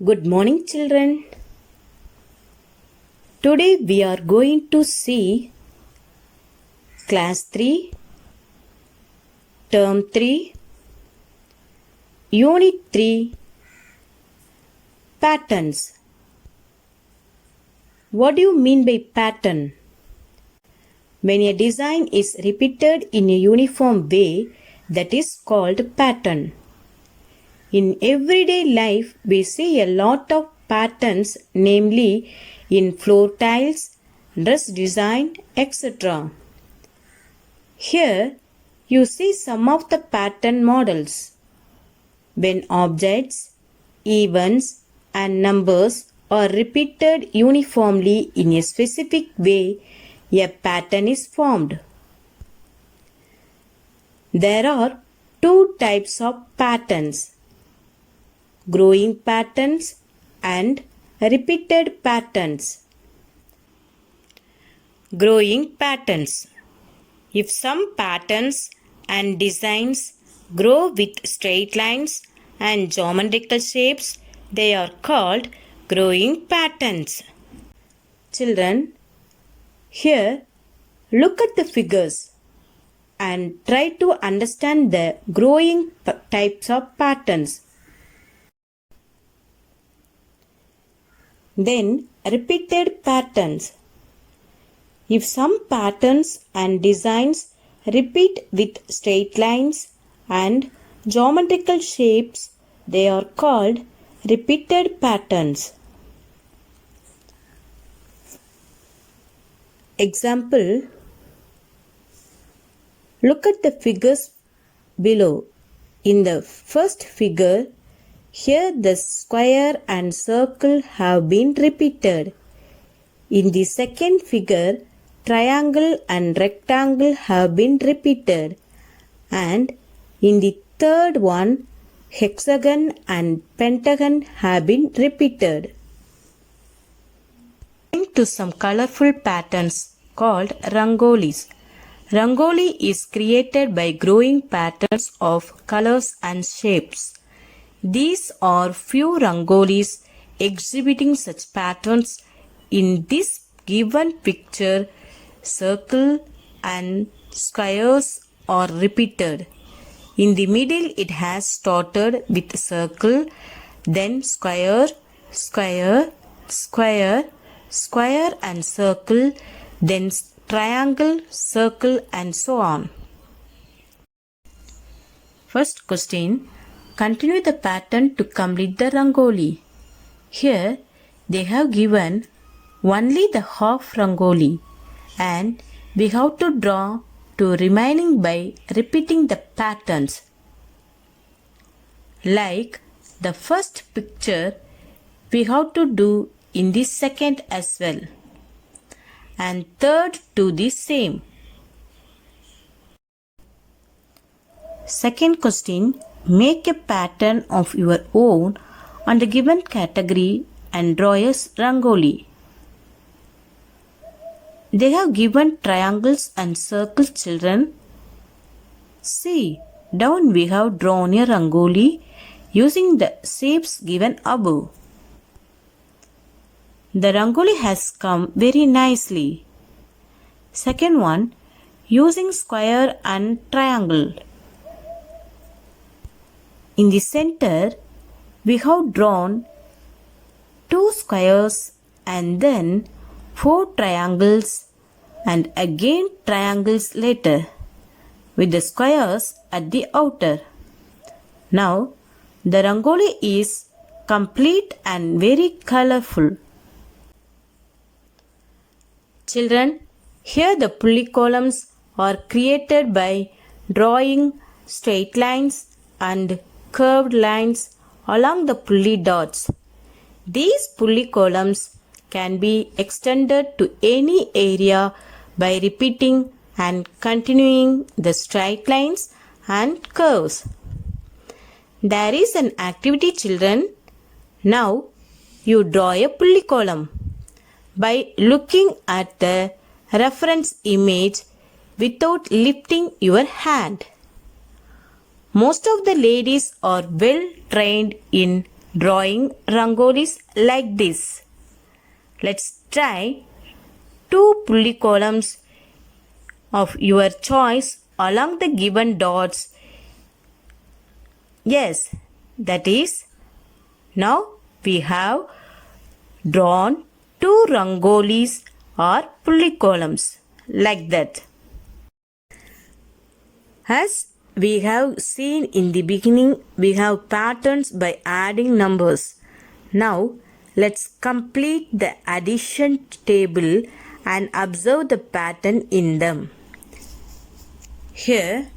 Good morning, children. Today we are going to see Class 3, Term 3, Unit 3, Patterns. What do you mean by pattern? When a design is repeated in a uniform way, that is called pattern. In everyday life, we see a lot of patterns, namely in floor tiles, dress design, etc. Here, you see some of the pattern models. When objects, events, and numbers are repeated uniformly in a specific way, a pattern is formed. There are two types of patterns: growing patterns and repeated patterns. Growing patterns. If some patterns and designs grow with straight lines and geometrical shapes, they are called growing patterns. Children, here look at the figures and try to understand the growing types of patterns. Then repeated patterns. If some patterns and designs repeat with straight lines and geometrical shapes, they are called repeated patterns. Example, look at the figures below. In the first figure, here the square and circle have been repeated. In the second figure, triangle and rectangle have been repeated. And in the third one, hexagon and pentagon have been repeated. To some colorful patterns called rangolis. Rangoli is created by growing patterns of colors and shapes. These are few rangolis exhibiting such patterns. In this given picture, circle and squares are repeated. In the middle, it has started with circle, then square, square, square, square and circle, then triangle, circle and so on. First question, continue the pattern to complete the rangoli. Here they have given only the half rangoli and we have to draw to remaining by repeating the patterns. Like the first picture, we have to do in the second as well, and third do the same. Second question, make a pattern of your own on the given category and draw a rangoli. They have given triangles and circles, children. See, down we have drawn a rangoli using the shapes given above. The rangoli has come very nicely. Second one, using square and triangle. In the center, we have drawn 2 squares and then 4 triangles and again triangles later with the squares at the outer. Now, the rangoli is complete and very colorful. Children, here the pulley columns are created by drawing straight lines and curved lines along the pulley dots. These pulley columns can be extended to any area by repeating and continuing the straight lines and curves. There is an activity, children. Now you draw a pulley column by looking at the reference image without lifting your hand. Most of the ladies are well trained in drawing rangolis like this. Let's try 2 pulley columns of your choice along the given dots. Yes, that is, now we have drawn 2 rangolis or pulley columns like that. As we have seen in the beginning, we have patterns by adding numbers. Now, let's complete the addition table and observe the pattern in them. Here,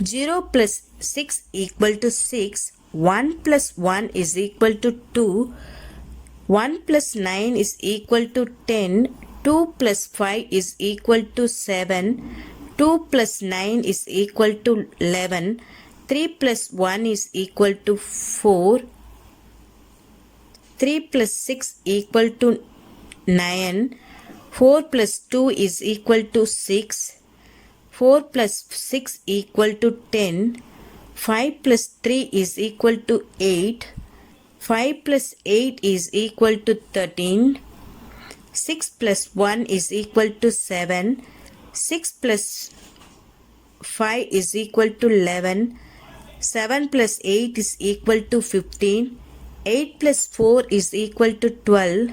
0 plus 6 equal to 6, 1 plus 1 is equal to 2, 1 plus 9 is equal to 10, 2 plus 5 is equal to 7, 2 plus 9 is equal to 11, 3 plus 1 is equal to 4, 3 plus 6 equal to 9, 4 plus 2 is equal to 6, 4 plus 6 equal to 10, 5 plus 3 is equal to 8, 5 plus 8 is equal to 13, 6 plus 1 is equal to 7, 6 plus 5 is equal to 11, 7 plus 8 is equal to 15, 8 plus 4 is equal to 12,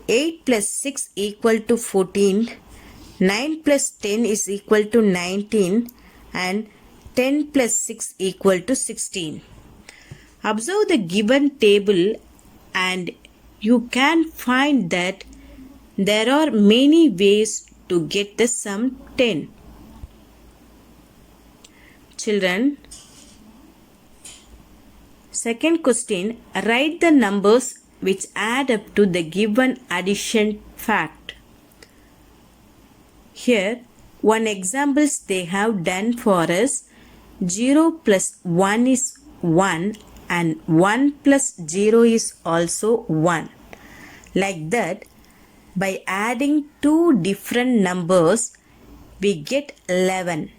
8 plus 6 equal to 14, 9 plus 10 is equal to 19, and 10 plus 6 equal to 16. Observe the given table and you can find that there are many ways to get the sum 10. Children, second question, write the numbers which add up to the given addition fact. Here, one examples they have done for us. 0 plus 1 is 1 and 1 plus 0 is also 1. Like that, by adding two different numbers, we get 11.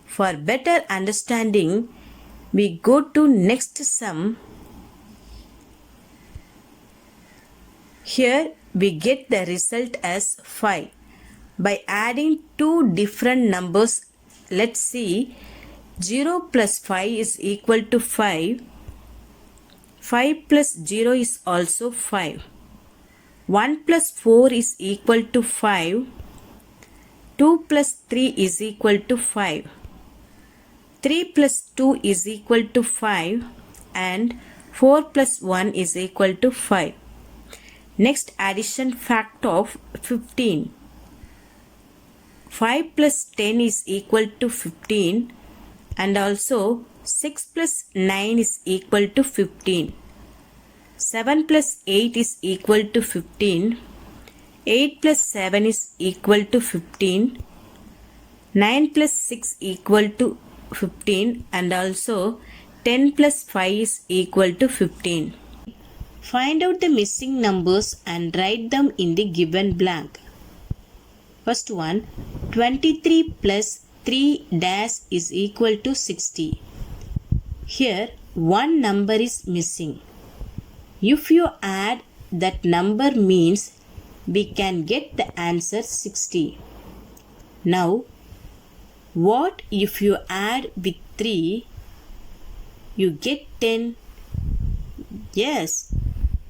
For better understanding, we go to next sum. Here we get the result as 5. By adding two different numbers, let's see, 0 plus 5 is equal to 5. 5 plus 0 is also 5. 1 plus 4 is equal to 5. 2 plus 3 is equal to 5. 3 plus 2 is equal to 5 and 4 plus 1 is equal to 5. Next addition fact of 15. 5 plus 10 is equal to 15 and also 6 plus 9 is equal to 15. 7 plus 8 is equal to 15. 8 plus 7 is equal to 15. 9 plus 6 equal to 15 and also 10 plus 5 is equal to 15. Find out the missing numbers and write them in the given blank. First one, 23 plus 3 dash is equal to 60. Here one number is missing. If you add that number means we can get the answer 60. Now what if you add with 3? You get 10. Yes,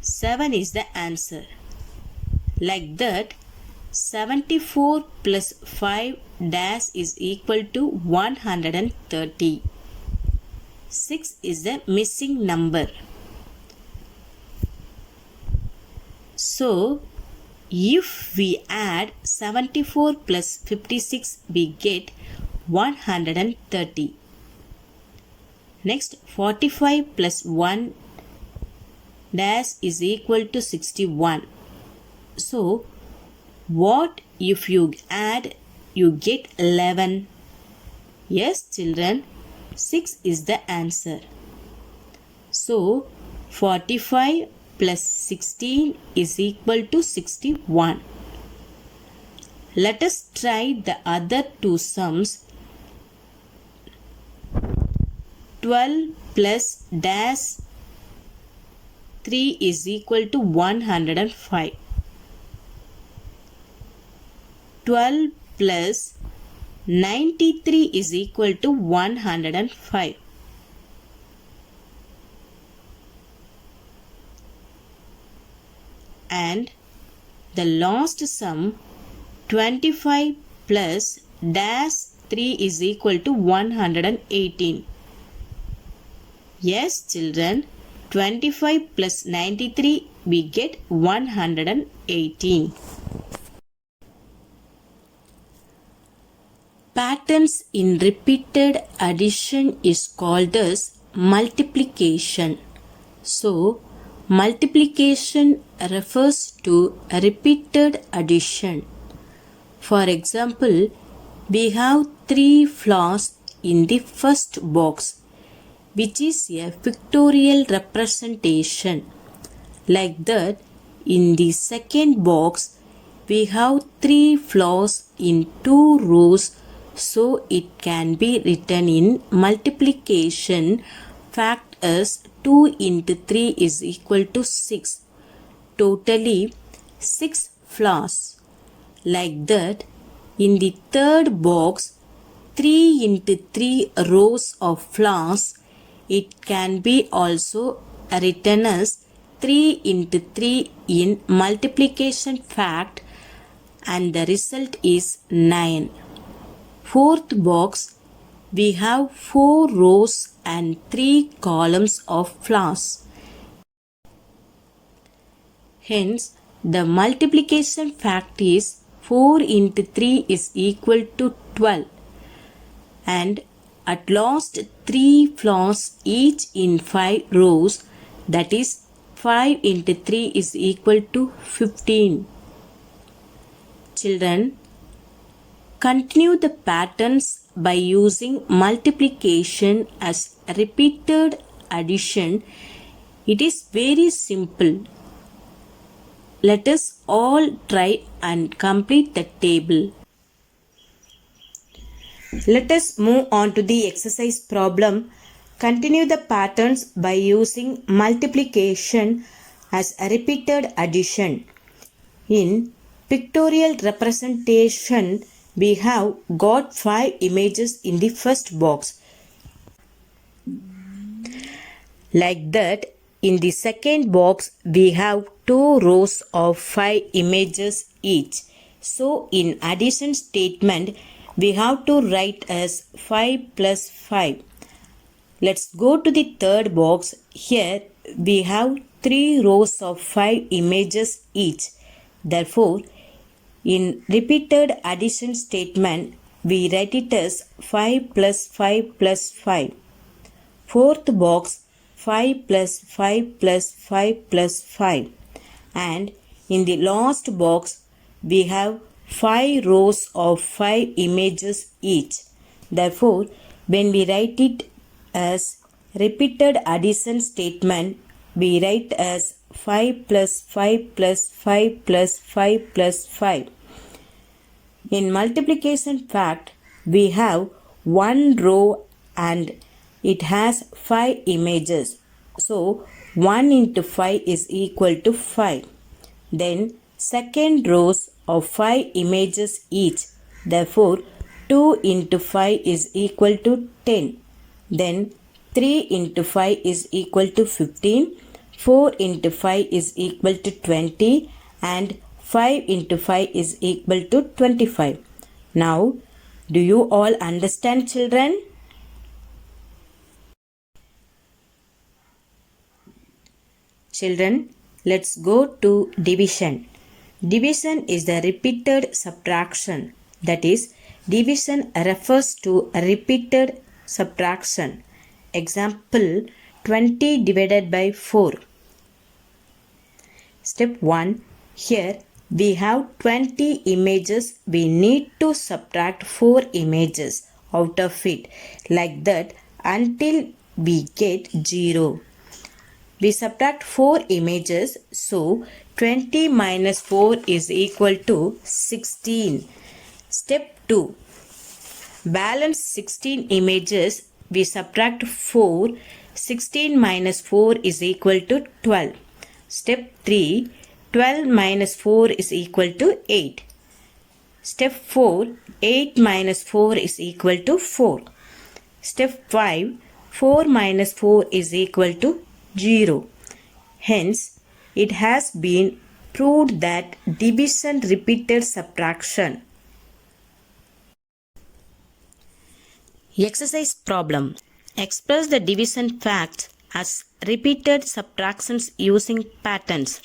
7 is the answer. Like that, 74 plus 5 dash is equal to 130. 6 is the missing number. So, if we add 74 plus 56, we get 130. Next, 45 plus 1 dash is equal to 61. So, what if you add, you get 11? Yes, children, 6 is the answer. So, 45 plus 16 is equal to 61. Let us try the other two sums. 12 plus dash 3 is equal to 105. 12 plus 93 is equal to 105. And the last sum 25 plus dash 3 is equal to 118. Yes, children, 25 plus 93 we get 118. Patterns in repeated addition is called as multiplication. So, multiplication refers to repeated addition. For example, we have 3 flowers in the first box, which is a pictorial representation. Like that, in the second box, we have 3 flowers in 2 rows, so it can be written in multiplication fact as 2 into 3 is equal to 6. Totally 6 flowers. Like that, in the third box, 3 into 3 rows of flowers, it can be also written as 3 into 3 in multiplication fact, and the result is 9. Fourth box, we have 4 rows and 3 columns of flowers. Hence, the multiplication fact is 4 into 3 is equal to 12. And at last 3 flowers each in 5 rows, that is 5 into 3 is equal to 15. Children, continue the patterns by using multiplication as repeated addition. It is very simple. Let us all try and complete the table. Let us move on to the exercise problem. Continue the patterns by using multiplication as a repeated addition. In pictorial representation, we have got 5 images in the first box. Like that, in the second box, we have 2 rows of 5 images each. So, in addition statement, we have to write as 5 plus 5. Let's go to the third box. Here, we have 3 rows of 5 images each. Therefore, in repeated addition statement, we write it as 5 plus 5 plus 5. Fourth box, 5 plus 5 plus 5 plus 5. And in the last box, we have 5 rows of 5 images each. Therefore, when we write it as repeated addition statement, we write as 5 plus 5 plus 5 plus 5 plus 5. In multiplication fact, we have 1 row and it has 5 images. So, 1 into 5 is equal to 5. Then, second rows of 5 images each. Therefore, 2 into 5 is equal to 10. Then, 3 into 5 is equal to 15. 4 into 5 is equal to 20. And 5 into 5 is equal to 25. Now, do you all understand, children? Children, let's go to division. Division is the repeated subtraction. That is, division refers to repeated subtraction. Example, 20 divided by 4. Step 1. Here we have 20 images. We need to subtract 4 images out of it. Like that until we get 0. We subtract 4 images. So 20 minus 4 is equal to 16. Step 2. Balance 16 images. We subtract 4. 16 minus 4 is equal to 12. Step 3. 12 minus 4 is equal to 8. Step 4. 8 minus 4 is equal to 4. Step 5. 4 minus 4 is equal to 0. Hence, it has been proved that division repeated subtraction. Exercise problem. Express the division facts as repeated subtractions using patterns.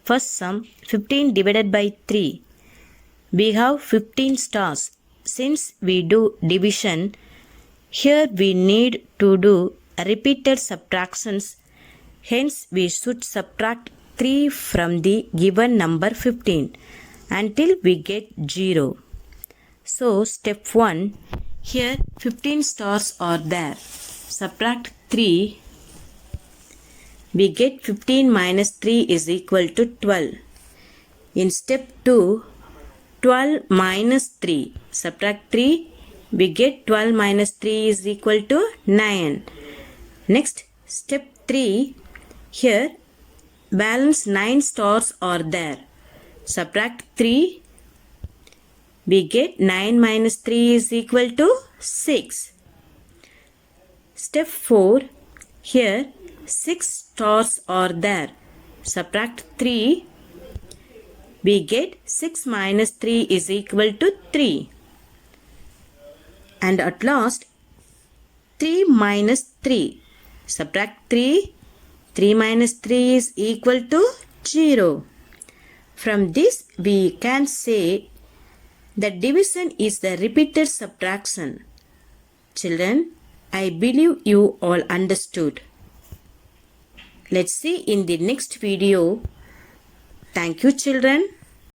First sum, 15 divided by 3. We have 15 stars. Since we do division, here we need to do repeated subtractions. Hence, we should subtract 3 from the given number 15 until we get 0. So, step 1. Here 15 stars are there. Subtract 3. We get 15 minus 3 is equal to 12. In step 2, 12 minus 3. Subtract 3. We get 12 minus 3 is equal to 9. Next, step 3. Here, balance 9 stars are there. Subtract 3. We get 9 minus 3 is equal to 6. Step 4. Here, 6 stars are there. Subtract 3. We get 6 minus 3 is equal to 3. And at last, 3 minus 3. Subtract 3. 3 minus 3 is equal to 0. From this, we can say that division is the repeated subtraction. Children, I believe you all understood. Let's see in the next video. Thank you, children.